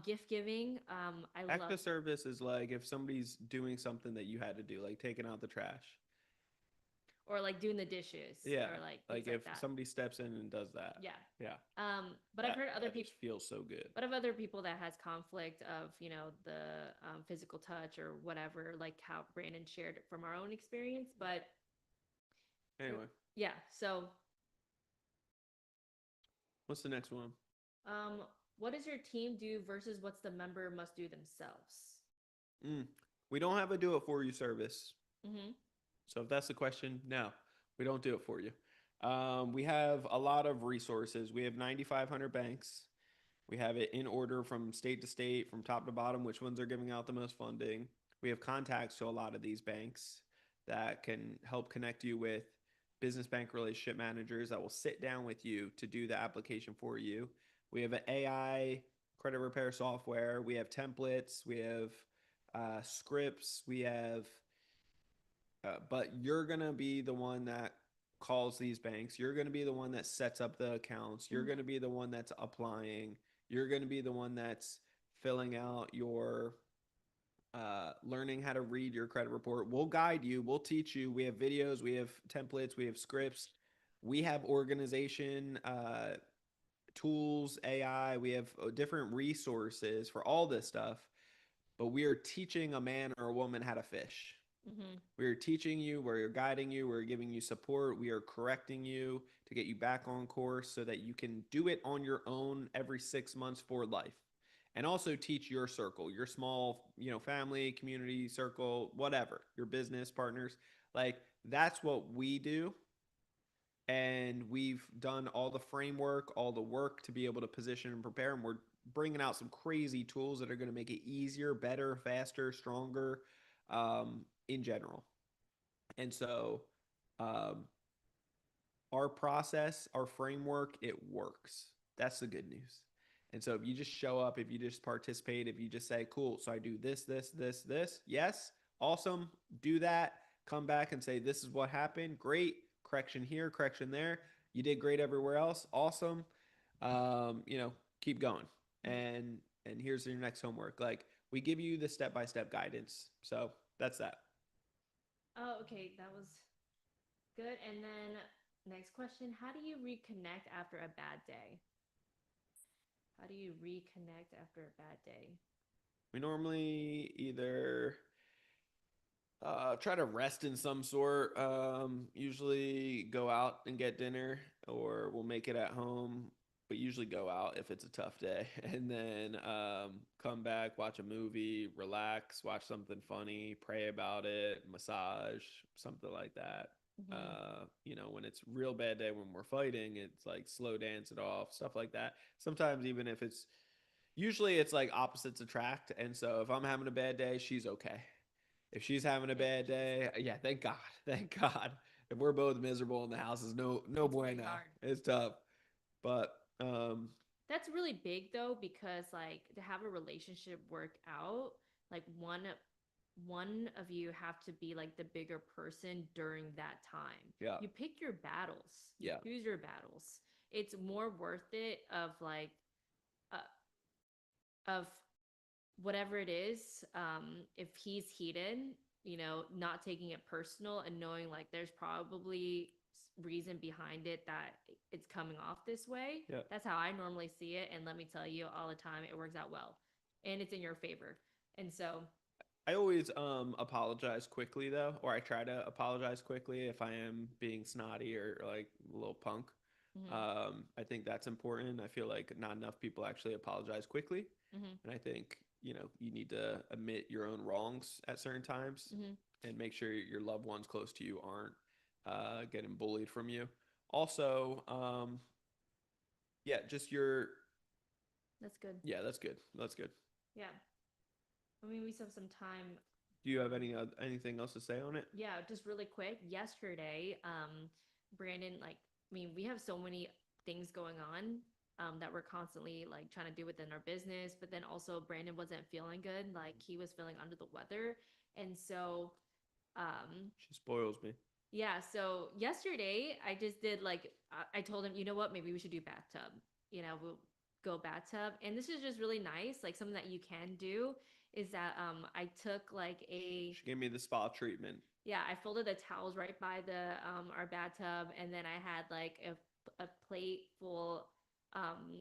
Gift giving. I Act love of service is like if somebody's doing something that you had to do, like taking out the trash. or like doing the dishes Yeah. or like things Like if like that. somebody steps in and does that. Yeah. Yeah. But I've That heard other that people. just feels so good. But of other people that has conflict of the physical touch or whatever, like how Brandon shared from our own experience. But Anyway, yeah, so what's the next one? um, what does your team do versus what's the member must do themselves? Mm. We don't have a do it for you service. Mm-hmm. So if that's the question, no, we don't do it for you. We have a lot of resources. We have 9,500 banks. We have it in order from state to state, from top to bottom, which ones are giving out the most funding. We have contacts to a lot of these banks that can help connect you with business bank relationship managers that will sit down with you to do the application for you. We have an AI credit repair software. We have templates. We have scripts. We have, but you're going to be the one that calls these banks. You're going to be the one that sets up the accounts. You're going to be the one that's applying. You're going to be the one that's filling out your learning how to read your credit report. We'll guide you, we'll teach you. We have videos, we have templates, we have scripts, we have organization tools, AI, we have different resources for all this stuff. But we are teaching a man or a woman how to fish. Mm-hmm. We are teaching you, we're guiding you, we're giving you support, we are correcting you to get you back on course so that you can do it on your own every 6 months for life. And also teach your circle, your small, family, community circle, whatever, your business partners. Like that's what we do. And we've done all the framework, all the work to be able to position and prepare. And we're bringing out some crazy tools that are going to make it easier, better, faster, stronger in general. And so um, our process, our framework, it works. That's the good news. And so if you just show up, if you just participate, if you just say, cool, so I do this, yes, awesome, do that, come back and say, this is what happened, great, correction here, correction there, you did great everywhere else, awesome, keep going. And here's your next homework. Like we give you the step-by-step guidance. So that's that. Oh, okay. That was good. And then next question, how do you reconnect after a bad day? How do you reconnect after a bad day? We normally either try to rest in some sort. Usually go out and get dinner, or we'll make it at home. But usually go out if it's a tough day, and then come back, watch a movie, relax, watch something funny, pray about it, massage, something like that. Mm-hmm. When it's real bad day when we're fighting, it's like slow dance it off, stuff like that. Sometimes even if it's usually it's like opposites attract, and so if I'm having a bad day, she's okay. If she's having a Thank bad you, Jesus. day, yeah, thank God, thank God. If we're both miserable in the house, is no It's pretty bueno. hard. It's tough, but That's really big though, because like to have a relationship work out, like one of you have to be like the bigger person during that time. yeah, You pick your battles. You yeah, choose your battles. It's more worth it of like uh, of whatever it is, if he's heated, not taking it personal and knowing like there's probably reason behind it that it's coming off this way. yeah. That's how I normally see it. And let me tell you, all the time, it works out well and it's in your favor. And so, I always apologize quickly though, or I try to apologize quickly if I am being snotty or like a little punk. mm-hmm, I think that's important. I feel like not enough people actually apologize quickly, mm-hmm, and I think you need to admit your own wrongs at certain times mm-hmm. and make sure your loved ones close to you aren't getting bullied from you. Also, yeah, just your That's good. yeah, that's good. That's good. Yeah. I mean, we still have some time. Do you have anything else to say on it? Yeah, just really quick. Yesterday, Brandon, like, I mean, we have so many things going on that we're constantly like trying to do within our business, but then also Brandon wasn't feeling good. Like he was feeling under the weather. And so, um, She spoils me. yeah, so yesterday I just did like, I told him, you know what, maybe we should do bathtub. We'll go bathtub. And this is just really nice. Like something that you can do is that I took like a She gave me the spa treatment. yeah, I folded the towels right by the our bathtub, and then I had like a plate full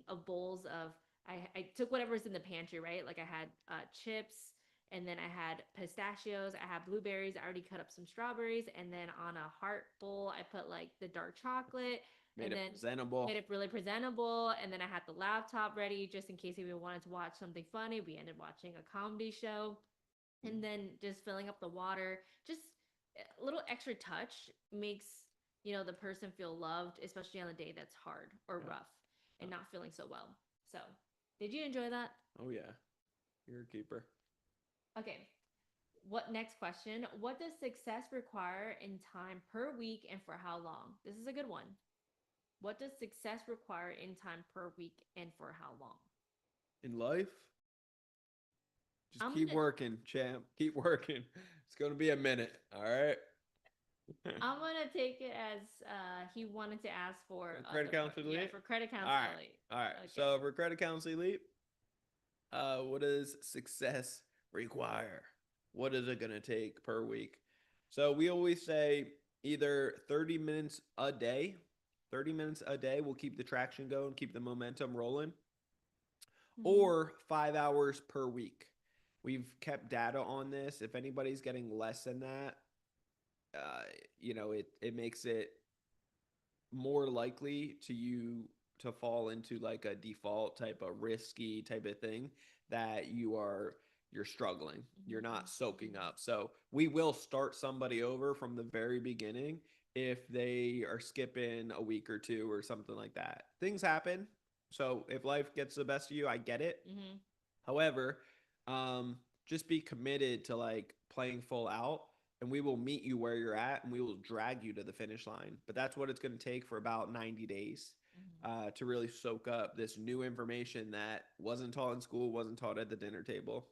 of bowls of I took whatever's in the pantry, right? Like I had chips, and then I had pistachios, I had blueberries, I already cut up some strawberries, and then on a heart bowl I put like the dark chocolate, Made and it then presentable. made it really presentable, and then I had the laptop ready just in case if we wanted to watch something funny. We ended watching a comedy show, and then just filling up the water, just a little extra touch makes the person feel loved, especially on a day that's hard or Yeah. rough and Yeah. not feeling so well. So did you enjoy that? Oh yeah. You're a keeper. Okay, What next question? What does success require in time per week and for how long? This is a good one. What does success require in time per week and for how long? In life, just I'm keep gonna working, champ. Keep working. It's gonna be a minute. All right. I'm gonna take it as he wanted to ask for Credit counselor yeah, elite. for credit All counsel right. elite. All right. Okay. So for credit counselor elite, what does success require? What is it gonna take per week? So we always say either 30 minutes a day. 30 minutes a day will keep the traction going, keep the momentum rolling, Mm-hmm. or 5 hours per week. We've kept data on this. If anybody's getting less than that, uh, it makes it more likely to you to fall into like a default type of risky type of thing that you're struggling, you're Mm-hmm. not soaking up. So we will start somebody over from the very beginning if they are skipping a week or two or something like that. Things happen. So if life gets the best of you, I get it. Mm-hmm. However, just be committed to like playing full out, and we will meet you where you're at, and we will drag you to the finish line. But that's what it's going to take for about 90 days Mm-hmm. to really soak up this new information that wasn't taught in school, wasn't taught at the dinner table.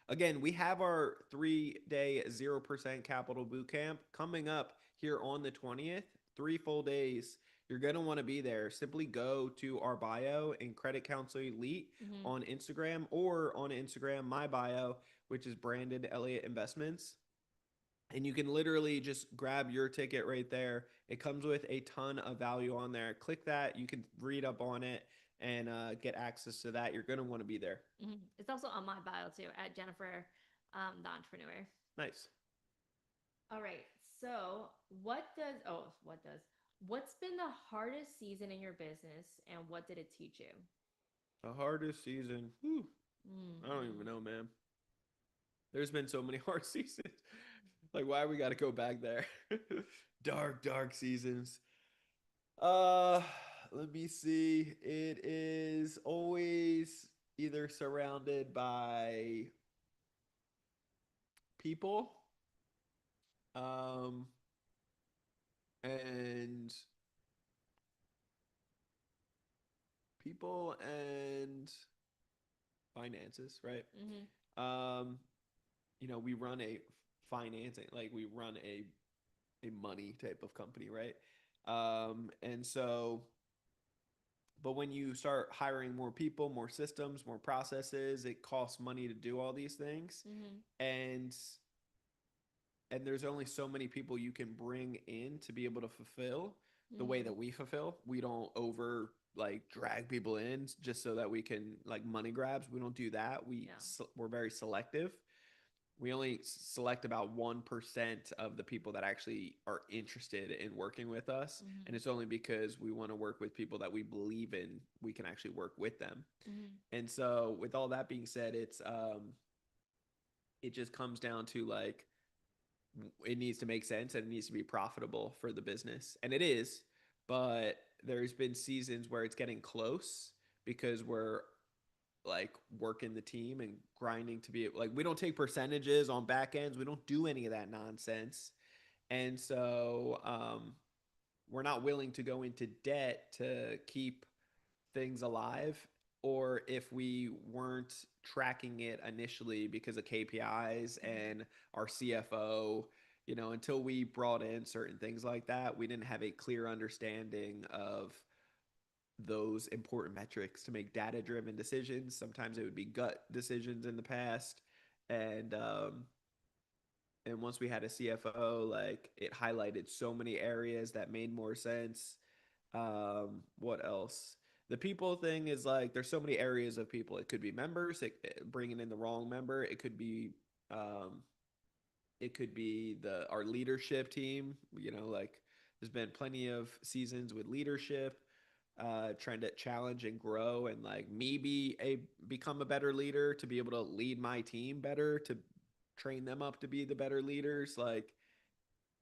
Again, we have our 3 day 0% capital boot camp coming up here on the 20th, 3 full days. You're going to want to be there. Simply go to our bio in Credit Counsel Elite Mm-hmm. on Instagram, or on Instagram, my bio, which is Brandon Elliott Investments. And you can literally just grab your ticket right there. It comes with a ton of value on there. Click that. You can read up on it and get access to that. You're going to want to be there. Mm-hmm. It's also on my bio too at Jennifer, the entrepreneur. Nice. All right. So, what's been the hardest season in your business and what did it teach you? The hardest season. Whew, I don't even Mm-hmm. know, man. There's been so many hard seasons. Like, why we got to go back there? Dark, dark seasons. Uh, Let me see. It is always either surrounded by people, um, and and finances, right? Mm-hmm. Um, we run a financing, like we run a money type of company, right? And so, but when you start hiring more people, more systems, more processes, it costs money to do all these things. Mm-hmm. And there's only so many people you can bring in to be able to fulfill the way Mm-hmm. that we fulfill. We don't over like drag people in just so that we can like money grabs. We don't do that. Yeah. We're very selective. We only select about 1% of the people that actually are interested in working with us, Mm-hmm. and it's only because we want to work with people that we believe in, we can actually work with them. Mm-hmm. And so with all that being said, it just comes down to like it needs to make sense and it needs to be profitable for the business. And it is, but there's been seasons where it's getting close because we're like working the team and grinding to be like we don't take percentages on back ends. We don't do any of that nonsense. And so we're not willing to go into debt to keep things alive, or if we weren't tracking it initially because of KPIs Mm-hmm. and our CFO, until we brought in certain things like that, we didn't have a clear understanding of those important metrics to make data driven decisions. Sometimes it would be gut decisions in the past. And once we had a CFO, like it highlighted so many areas that made more sense. What else? The people thing is like there's so many areas of people. It could be members, bringing in the wrong member. Um, it could be the our leadership team. Like there's been plenty of seasons with leadership, trying to challenge and grow, and like become a better leader to be able to lead my team better, to train them up to be the better leaders. Like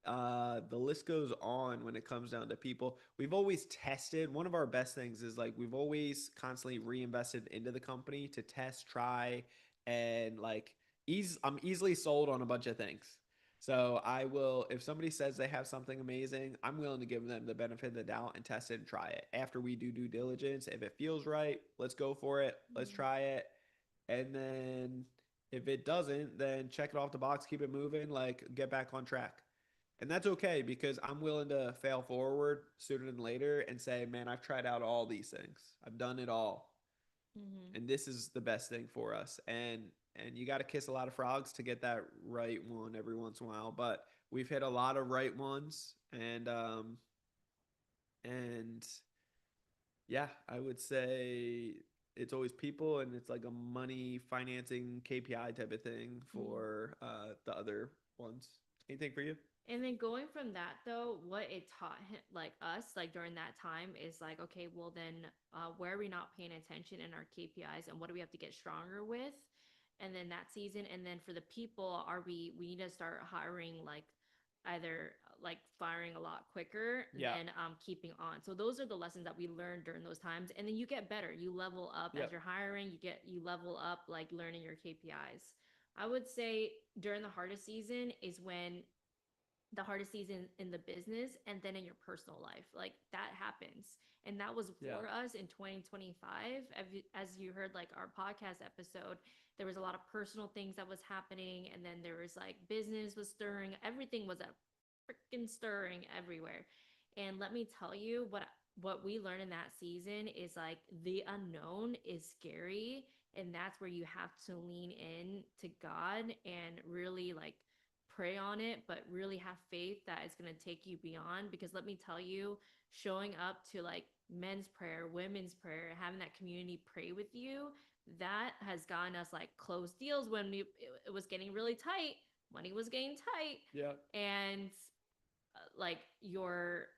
the list goes on when it comes down to people. We've always tested. One of our best things is like we've always constantly reinvested into the company to test, try, and like I'm easily sold on a bunch of things. So I will, if somebody says they have something amazing, I'm willing to give them the benefit of the doubt and test it and try it. After we do due diligence, if it feels right, let's go for it. Let's Mhm. try it. And then if it doesn't, then check it off the box, keep it moving, like get back on track. And that's okay because I'm willing to fail forward sooner than later and say, man, I've tried out all these things. I've done it all. Mhm. And this is the best thing for us. And you got to kiss a lot of frogs to get that right one every once in a while, but we've hit a lot of right ones. And yeah, I would say it's always people, and it's like a money financing KPI type of thing Mhm. for the other ones. Anything for you? And then going from that though, what it taught him, like us, like during that time, is like, okay, well then, where are we not paying attention in our KPIs, and what do we have to get stronger with? And then that season, and then for the people, are we need to start hiring like either like firing a lot quicker Yeah. than keeping on. So those are the lessons that we learned during those times, and then you get better, you level up as Yep. you're hiring, you level up like learning your KPIs. I would say during the hardest season is when the hardest season in the business and then in your personal life. Like that happens. And that was Yeah. for us in 2025. As you heard, like our podcast episode, there was a lot of personal things that was happening. And then there was like business was stirring. Everything was a freaking stirring everywhere. And let me tell you what we learned in that season is like the unknown is scary, and that's where you have to lean in to God and really like pray on it, but really have faith that it's going to take you beyond. Because let me tell you, showing up to like men's prayer, women's prayer, having that community pray with you, that has gotten us like closed deals when it was getting really tight, money was getting tight, Yeah. and like your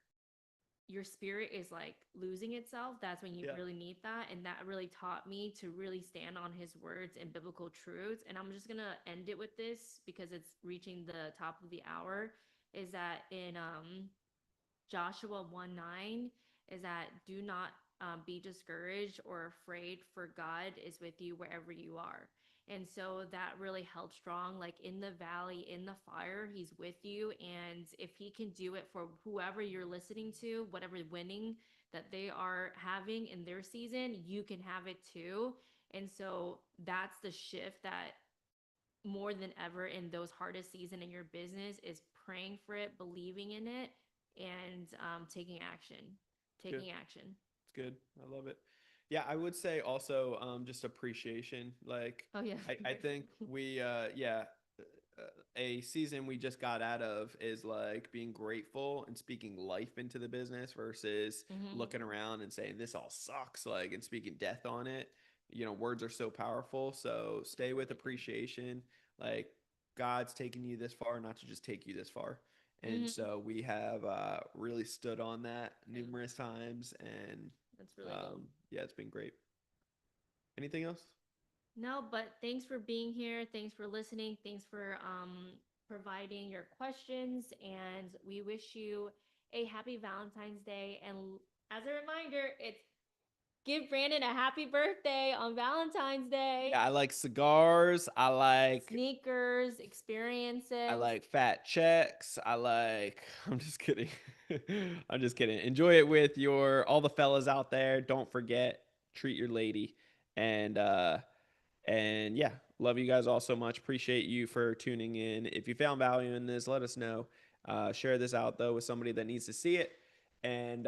spirit is like losing itself. That's when you Yeah. really need that. And that really taught me to really stand on his words and biblical truths. And I'm just gonna end it with this because it's reaching the top of the hour. Is that in Joshua 1:9, is that do not be discouraged or afraid, for God is with you wherever you are. And so that really held strong. Like in the valley, in the fire, he's with you. And if he can do it for whoever you're listening to, whatever winning that they are having in their season, you can have it too. And so that's the shift that more than ever in those hardest season in your business is praying for it, believing in it, and taking action. It's good. Taking action. It's good. I love it. Yeah, I would say also just appreciation. Like Oh yeah. I think we a season we just got out of is like being grateful and speaking life into the business versus Mm-hmm. looking around and saying this all sucks, like, and speaking death on it. You know, words are so powerful. So stay with appreciation. Like God's taking you this far, not to just take you this far. And Mm-hmm. so we have really stood on that numerous times. And That's really good. yeah, it's been great. Anything else? No, but thanks for being here. Thanks for listening. Thanks for providing your questions. And we wish you a happy Valentine's Day. And as a reminder, it's give Brandon a happy birthday on Valentine's Day. Yeah, I like cigars. Sneakers, I experiences. like fat checks. I like I'm just kidding. I'm just kidding. Enjoy it with your all the fellas out there. Don't forget, treat your lady. And and yeah, love you guys all so much. Appreciate you for tuning in. If you found value in this, let us know. Share this out though with somebody that needs to see it. And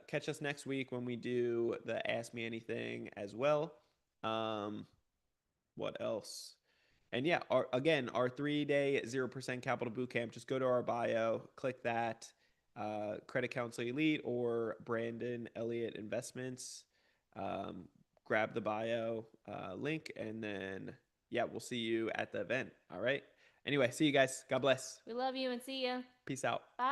catch us next week when we do the Ask Me Anything as well. Um, what else? And yeah, our 3 day 0% capital boot camp. Just go to our bio, click that, Credit Counsel Elite or Brandon Elliott Investments. Um, grab the bio link, and then yeah, we'll see you at the event. All right. Anyway, see you guys. God bless. We love you and see ya. Peace out. Bye.